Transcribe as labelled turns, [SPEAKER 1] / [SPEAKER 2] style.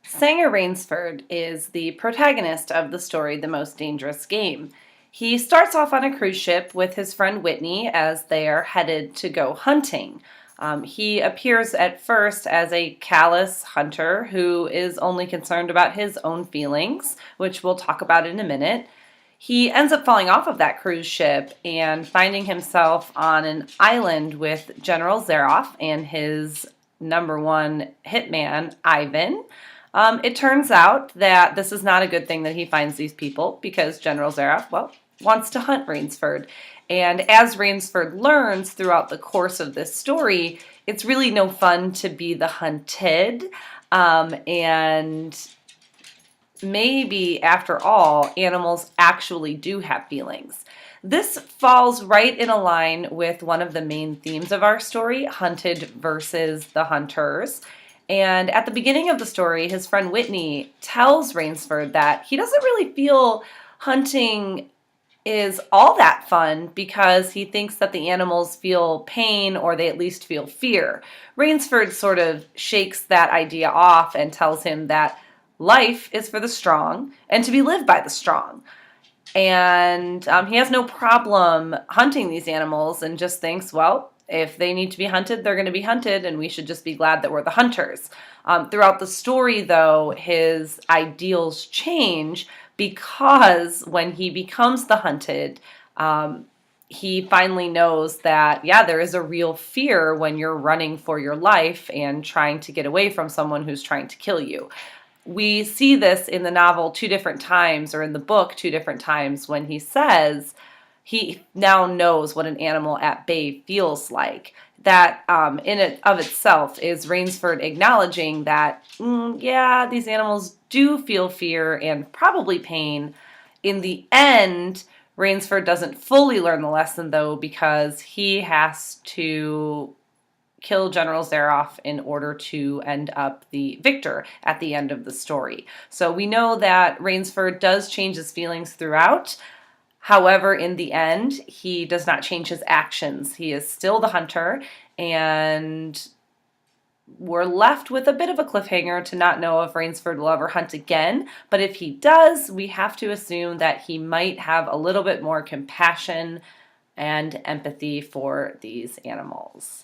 [SPEAKER 1] Sanger Rainsford is the protagonist of the story The Most Dangerous Game. He starts off on a cruise ship with his friend Whitney as they are headed to go hunting. He appears at first as a callous hunter who is only concerned about his own feelings, which we'll talk about in a minute. He ends up falling off of that cruise ship and finding himself on an island with General Zaroff and his number one hitman, Ivan. It turns out that this is not a good thing that he finds these people because General Zaroff, well, wants to hunt Rainsford. And as Rainsford learns throughout the course of this story, it's really no fun to be the hunted. And maybe, after all, animals actually do have feelings. This falls right in a line with one of the main themes of our story, hunted versus the hunters. And at the beginning of the story, his friend Whitney tells Rainsford that he doesn't really feel hunting is all that fun because he thinks that the animals feel pain or they at least feel fear. Rainsford sort of shakes that idea off and tells him that life is for the strong and to be lived by the strong. And he has no problem hunting these animals and just thinks, well, if they need to be hunted, they're going to be hunted, and we should just be glad that we're the hunters. Throughout the story, though, his ideals change because when he becomes the hunted, he finally knows that, yeah, there is a real fear when you're running for your life and trying to get away from someone who's trying to kill you. We see this in the novel two different times, or in the book two different times, when he says he now knows what an animal at bay feels like. That in and of itself is Rainsford acknowledging that, yeah, these animals do feel fear and probably pain. In the end, Rainsford doesn't fully learn the lesson, though, because he has to kill General Zaroff in order to end up the victor at the end of the story. So we know that Rainsford does change his feelings throughout. However, in the end, he does not change his actions. He is still the hunter, and we're left with a bit of a cliffhanger to not know if Rainsford will ever hunt again. But if he does, we have to assume that he might have a little bit more compassion and empathy for these animals.